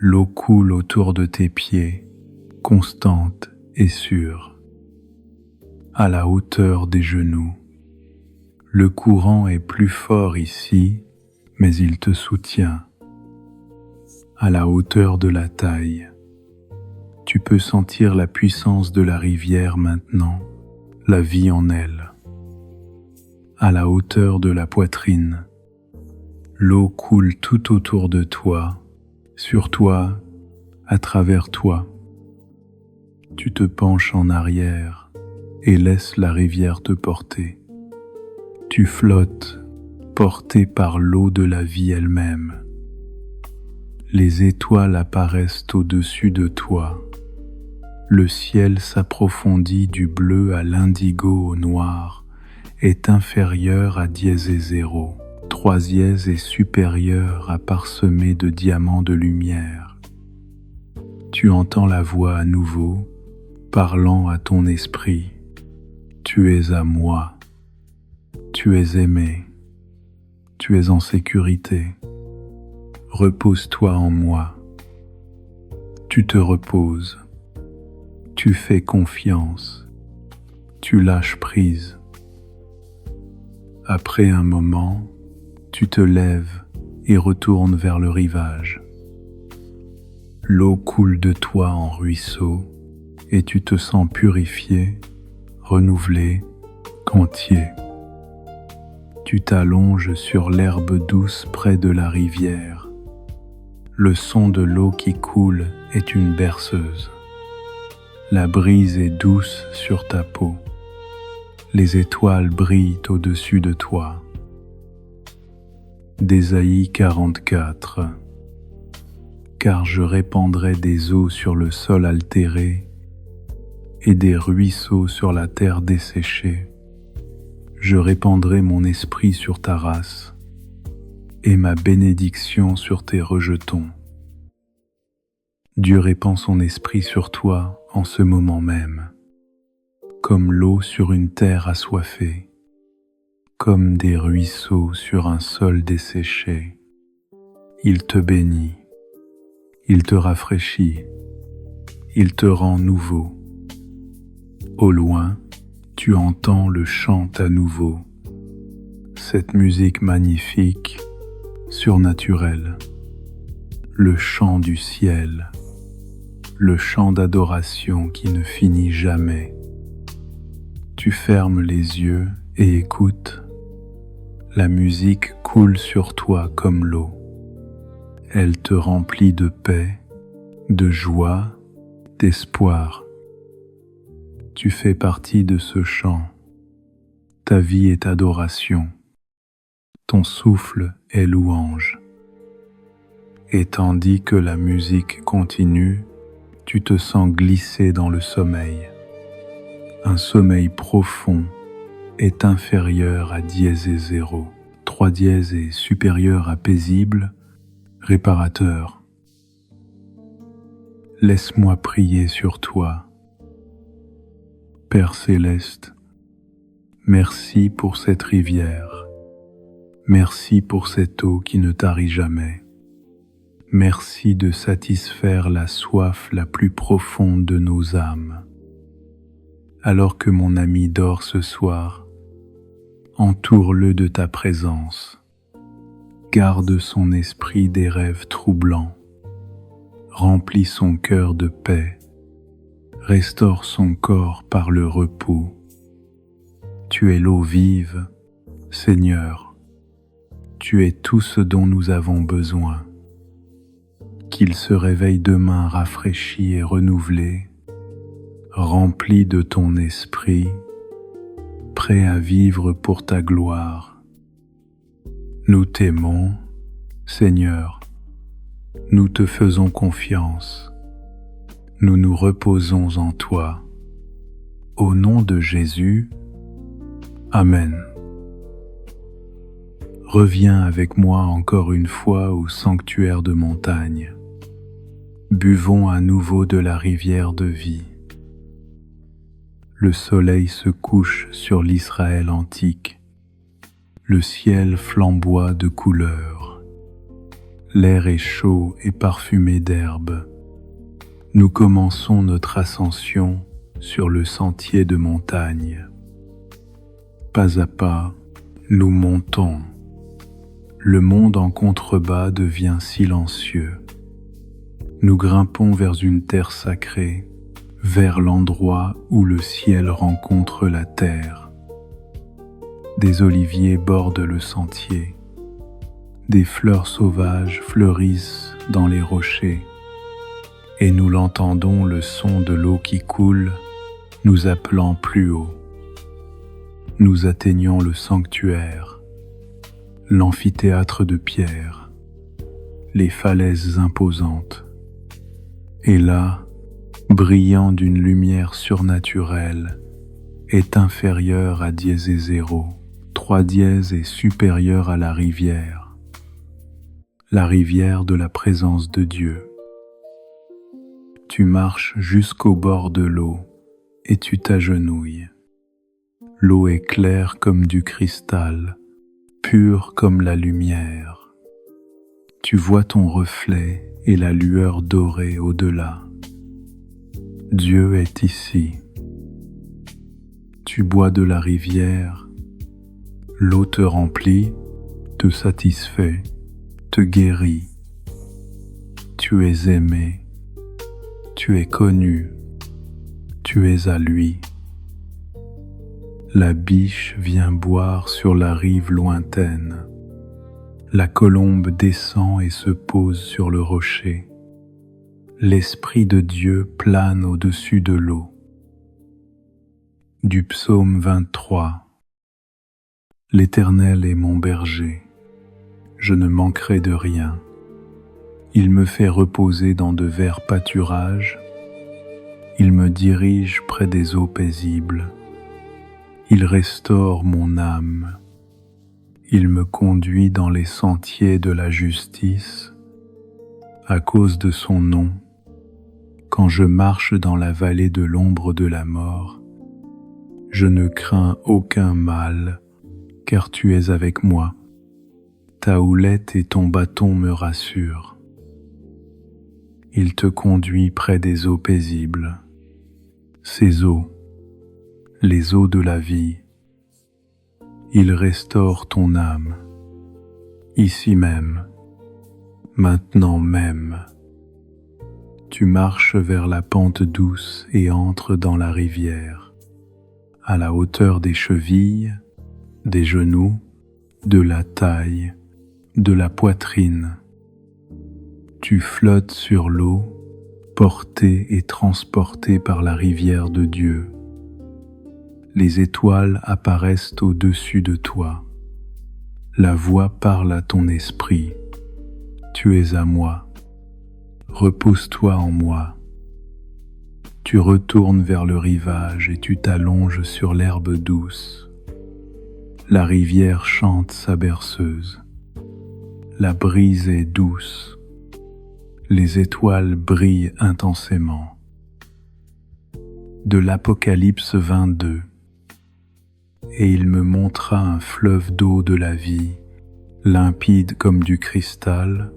Speaker 1: L'eau coule autour de tes pieds, constante et sûre. À la hauteur des genoux. Le courant est plus fort ici, mais il te soutient. À la hauteur de la taille. Tu peux sentir la puissance de la rivière maintenant, la vie en elle. À la hauteur de la poitrine. L'eau coule tout autour de toi, sur toi, à travers toi. Tu te penches en arrière et laisses la rivière te porter. Tu flottes, porté par l'eau de la vie elle-même. Les étoiles apparaissent au-dessus de toi. Le ciel s'approfondit du bleu à l'indigo au noir, est inférieur à dièse et zéro. 3 dièse est supérieur à parsemé de diamants de lumière. Tu entends la voix à nouveau, parlant à ton esprit. Tu es à moi. Tu es aimé, tu es en sécurité. Repose-toi en moi. Tu te reposes, tu fais confiance, tu lâches prise. Après un moment, tu te lèves et retournes vers le rivage. L'eau coule de toi en ruisseau et tu te sens purifié, renouvelé, entier. Tu t'allonges sur l'herbe douce près de la rivière. Le son de l'eau qui coule est une berceuse. La brise est douce sur ta peau. Les étoiles brillent au-dessus de toi. d'Ésaïe 44. Car je répandrai des eaux sur le sol altéré et des ruisseaux sur la terre desséchée. Je répandrai mon esprit sur ta race et ma bénédiction sur tes rejetons. Dieu répand son esprit sur toi en ce moment même, comme l'eau sur une terre assoiffée, comme des ruisseaux sur un sol desséché. Il te bénit, il te rafraîchit, il te rend nouveau. Au loin, tu entends le chant à nouveau, cette musique magnifique, surnaturelle, le chant du ciel, le chant d'adoration qui ne finit jamais. Tu fermes les yeux et écoutes. La musique coule sur toi comme l'eau. Elle te remplit de paix, de joie, d'espoir. Tu fais partie de ce chant. Ta vie est adoration. Ton souffle est louange. Et tandis que la musique continue, tu te sens glisser dans le sommeil. Un sommeil profond est inférieur à dièse et zéro. 3 dièse est supérieur à paisible, réparateur. Laisse-moi prier sur toi. Père céleste, merci pour cette rivière. Merci pour cette eau qui ne tarit jamais. Merci de satisfaire la soif la plus profonde de nos âmes. Alors que mon ami dort ce soir, entoure-le de ta présence. Garde son esprit des rêves troublants. Remplis son cœur de paix. Restaure son corps par le repos. Tu es l'eau vive, Seigneur. Tu es tout ce dont nous avons besoin. Qu'il se réveille demain rafraîchi et renouvelé, rempli de ton esprit, prêt à vivre pour ta gloire. Nous t'aimons, Seigneur. Nous te faisons confiance. Nous nous reposons en toi. Au nom de Jésus, Amen. Reviens avec moi encore une fois au sanctuaire de montagne. Buvons à nouveau de la rivière de vie. Le soleil se couche sur l'Israël antique. Le ciel flamboie de couleurs. L'air est chaud et parfumé d'herbes. Nous commençons notre ascension sur le sentier de montagne. Pas à pas, nous montons. Le monde en contrebas devient silencieux. Nous grimpons vers une terre sacrée, vers l'endroit où le ciel rencontre la terre. Des oliviers bordent le sentier. Des fleurs sauvages fleurissent dans les rochers. Et nous l'entendons le son de l'eau qui coule, nous appelant plus haut. Nous atteignons le sanctuaire, l'amphithéâtre de pierre, les falaises imposantes. Et là, brillant d'une lumière surnaturelle, est inférieur à dièse et zéro. 3 dièse est supérieur à la rivière de la présence de Dieu. Tu marches jusqu'au bord de l'eau et tu t'agenouilles. L'eau est claire comme du cristal, pure comme la lumière. Tu vois ton reflet et la lueur dorée au-delà. Dieu est ici. Tu bois de la rivière, l'eau te remplit, te satisfait, te guérit. Tu es aimé, tu es connu, tu es à lui. La biche vient boire sur la rive lointaine. La colombe descend et se pose sur le rocher. L'Esprit de Dieu plane au-dessus de l'eau. Du psaume 23. L'Éternel est mon berger, je ne manquerai de rien. Il me fait reposer dans de verts pâturages, il me dirige près des eaux paisibles, il restaure mon âme, il me conduit dans les sentiers de la justice, à cause de son nom. Quand je marche dans la vallée de l'ombre de la mort, je ne crains aucun mal, car tu es avec moi. Ta houlette et ton bâton me rassurent. Il te conduit près des eaux paisibles. Ces eaux, les eaux de la vie. Il restaure ton âme, ici même, maintenant même. Tu marches vers la pente douce et entres dans la rivière, à la hauteur des chevilles, des genoux, de la taille, de la poitrine. Tu flottes sur l'eau, porté et transporté par la rivière de Dieu. Les étoiles apparaissent au-dessus de toi. La voix parle à ton esprit. Tu es à moi. Repose-toi en moi. Tu retournes vers le rivage et tu t'allonges sur l'herbe douce. La rivière chante sa berceuse. La brise est douce. Les étoiles brillent intensément. De l'Apocalypse 22. Et il me montra un fleuve d'eau de la vie, limpide comme du cristal,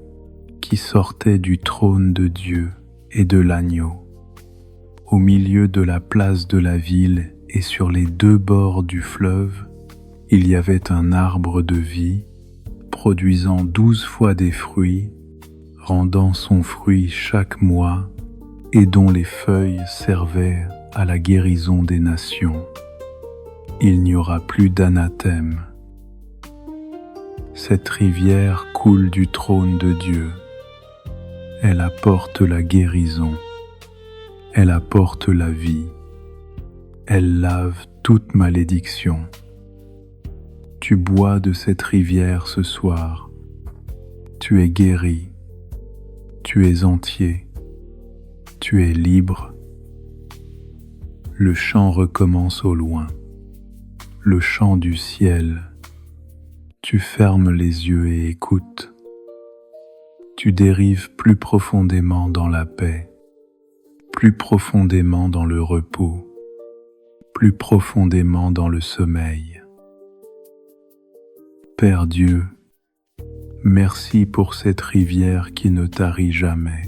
Speaker 1: qui sortait du trône de Dieu et de l'agneau. Au milieu de la place de la ville et sur les deux bords du fleuve, il y avait un arbre de vie, produisant 12 fois des fruits, rendant son fruit chaque mois, et dont les feuilles servaient à la guérison des nations. Il n'y aura plus d'anathème. Cette rivière coule du trône de Dieu. Elle apporte la guérison. Elle apporte la vie. Elle lave toute malédiction. Tu bois de cette rivière ce soir. Tu es guéri. Tu es entier. Tu es libre. Le chant recommence au loin. Le chant du ciel. Tu fermes les yeux et écoutes. Tu dérives plus profondément dans la paix, plus profondément dans le repos, plus profondément dans le sommeil. Père Dieu, merci pour cette rivière qui ne tarit jamais.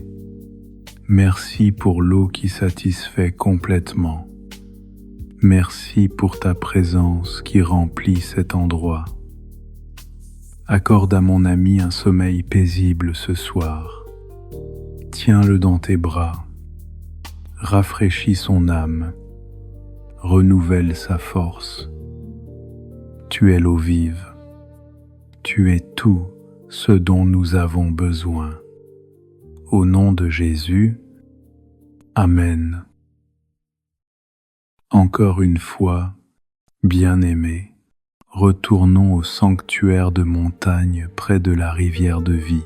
Speaker 1: Merci pour l'eau qui satisfait complètement. Merci pour ta présence qui remplit cet endroit. Accorde à mon ami un sommeil paisible ce soir. Tiens-le dans tes bras. Rafraîchis son âme. Renouvelle sa force. Tu es l'eau vive. Tu es tout ce dont nous avons besoin. Au nom de Jésus, Amen. Encore une fois, bien-aimés, retournons au sanctuaire de montagne près de la rivière de vie.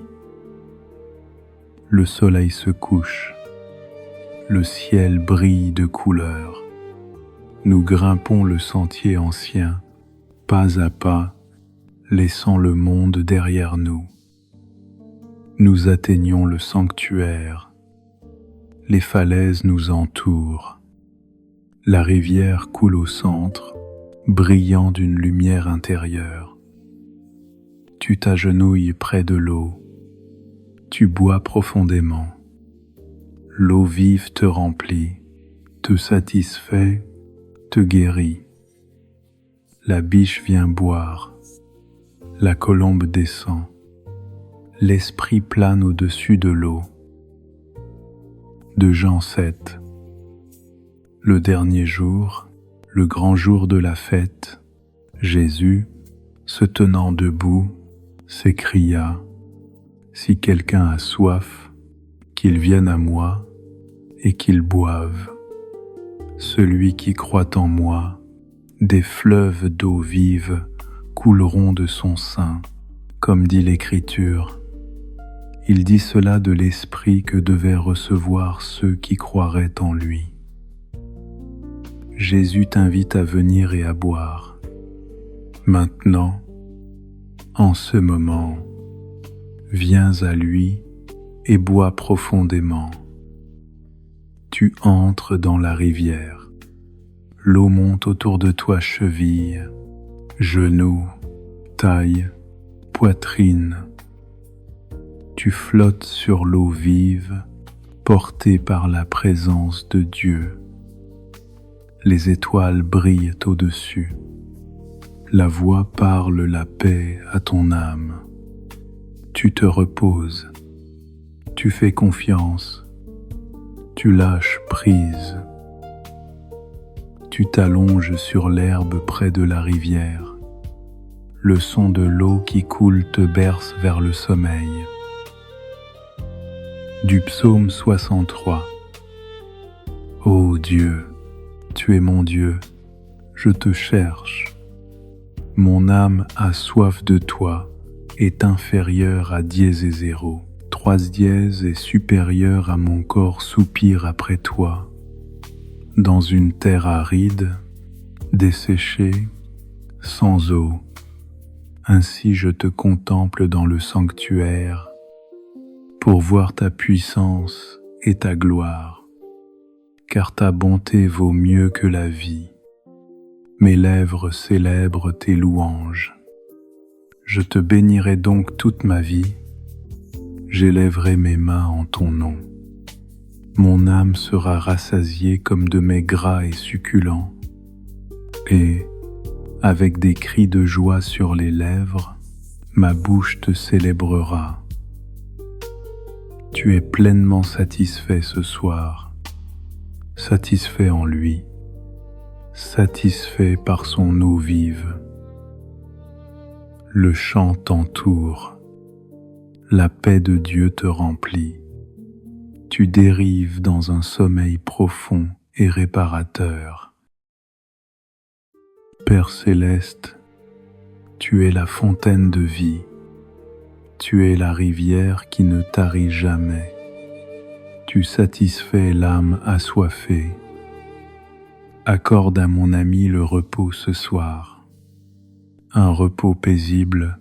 Speaker 1: Le soleil se couche, le ciel brille de couleurs. Nous grimpons le sentier ancien, pas à pas, laissant le monde derrière nous. Nous atteignons le sanctuaire. Les falaises nous entourent. La rivière coule au centre, brillant d'une lumière intérieure. Tu t'agenouilles près de l'eau, tu bois profondément. L'eau vive te remplit, te satisfait, te guérit. La biche vient boire, la colombe descend, l'esprit plane au-dessus de l'eau. De Jean 7. Le dernier jour, le grand jour de la fête, Jésus, se tenant debout, s'écria : « Si quelqu'un a soif, qu'il vienne à moi et qu'il boive. Celui qui croit en moi, des fleuves d'eau vive couleront de son sein, comme dit l'Écriture. » Il dit cela de l'Esprit que devaient recevoir ceux qui croiraient en lui. Jésus t'invite à venir et à boire. Maintenant, en ce moment, viens à lui et bois profondément. Tu entres dans la rivière. L'eau monte autour de toi cheville, genoux, taille, poitrine. Tu flottes sur l'eau vive, porté par la présence de Dieu. Les étoiles brillent au-dessus. La voix parle la paix à ton âme. Tu te reposes. Tu fais confiance. Tu lâches prise. Tu t'allonges sur l'herbe près de la rivière. Le son de l'eau qui coule te berce vers le sommeil. Du psaume 63. Ô Dieu, tu es mon Dieu, je te cherche. Mon âme a soif de toi, est inférieure à dièse et zéro. 3 dièse est supérieure à mon corps soupire après toi. Dans une terre aride, desséchée, sans eau. Ainsi je te contemple dans le sanctuaire, pour voir ta puissance et ta gloire. Car ta bonté vaut mieux que la vie. Mes lèvres célèbrent tes louanges. Je te bénirai donc toute ma vie. J'élèverai mes mains en ton nom. Mon âme sera rassasiée comme de mets gras et succulents. Et, avec des cris de joie sur les lèvres, ma bouche te célébrera. Tu es pleinement satisfait ce soir, satisfait en lui, satisfait par son eau vive. Le chant t'entoure, la paix de Dieu te remplit. Tu dérives dans un sommeil profond et réparateur. Père céleste, tu es la fontaine de vie. Tu es la rivière qui ne tarit jamais. Tu satisfais l'âme assoiffée. Accorde à mon ami le repos ce soir. Un repos paisible,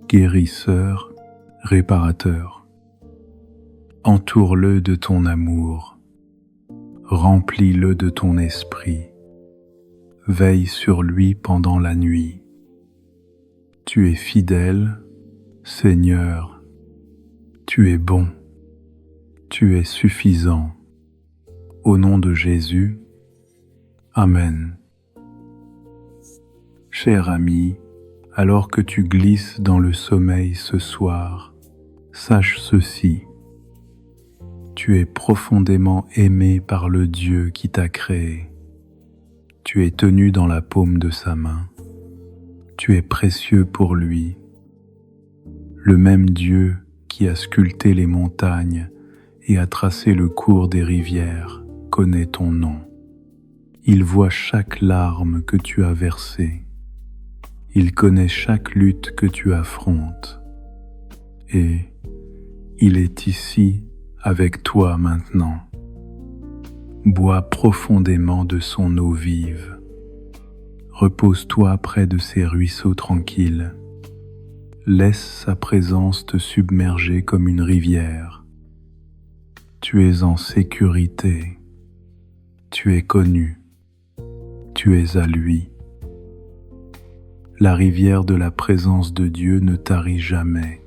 Speaker 1: guérisseur, réparateur. Entoure-le de ton amour. Remplis-le de ton esprit. Veille sur lui pendant la nuit. Tu es fidèle, Seigneur, tu es bon, tu es suffisant. Au nom de Jésus, Amen. Cher ami, alors que tu glisses dans le sommeil ce soir, sache ceci. Tu es profondément aimé par le Dieu qui t'a créé. Tu es tenu dans la paume de sa main. Tu es précieux pour lui. Le même Dieu qui a sculpté les montagnes et a tracé le cours des rivières connaît ton nom. Il voit chaque larme que tu as versée. Il connaît chaque lutte que tu affrontes. Et il est ici avec toi maintenant. Bois profondément de son eau vive. Repose-toi près de ses ruisseaux tranquilles. Laisse sa présence te submerger comme une rivière. Tu es en sécurité. Tu es connu. Tu es à lui. La rivière de la présence de Dieu ne tarit jamais.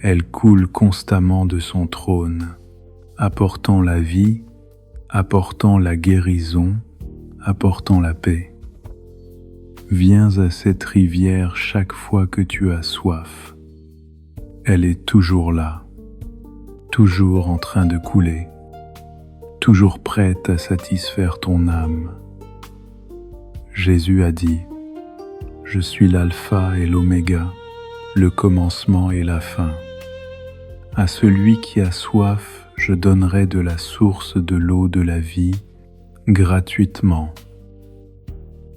Speaker 1: Elle coule constamment de son trône, apportant la vie, apportant la guérison, apportant la paix. Viens à cette rivière chaque fois que tu as soif. Elle est toujours là, toujours en train de couler, toujours prête à satisfaire ton âme. Jésus a dit: Je suis l'alpha et l'oméga, le commencement et la fin. À celui qui a soif, je donnerai de la source de l'eau de la vie gratuitement.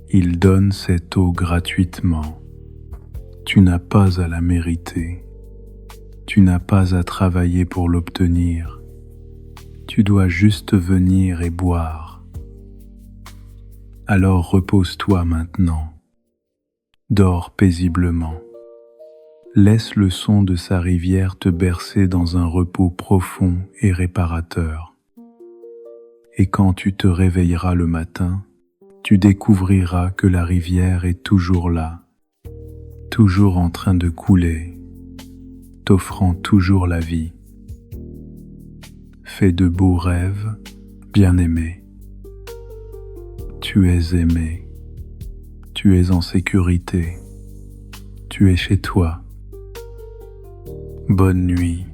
Speaker 1: Il donne cette eau gratuitement. Tu n'as pas à la mériter. Tu n'as pas à travailler pour l'obtenir. Tu dois juste venir et boire. Alors repose-toi maintenant. Dors paisiblement. Laisse le son de sa rivière te bercer dans un repos profond et réparateur. Et quand tu te réveilleras le matin, tu découvriras que la rivière est toujours là, toujours en train de couler, t'offrant toujours la vie. Fais de beaux rêves, bien-aimé. Tu es aimé. Tu es en sécurité. Tu es chez toi. Bonne nuit.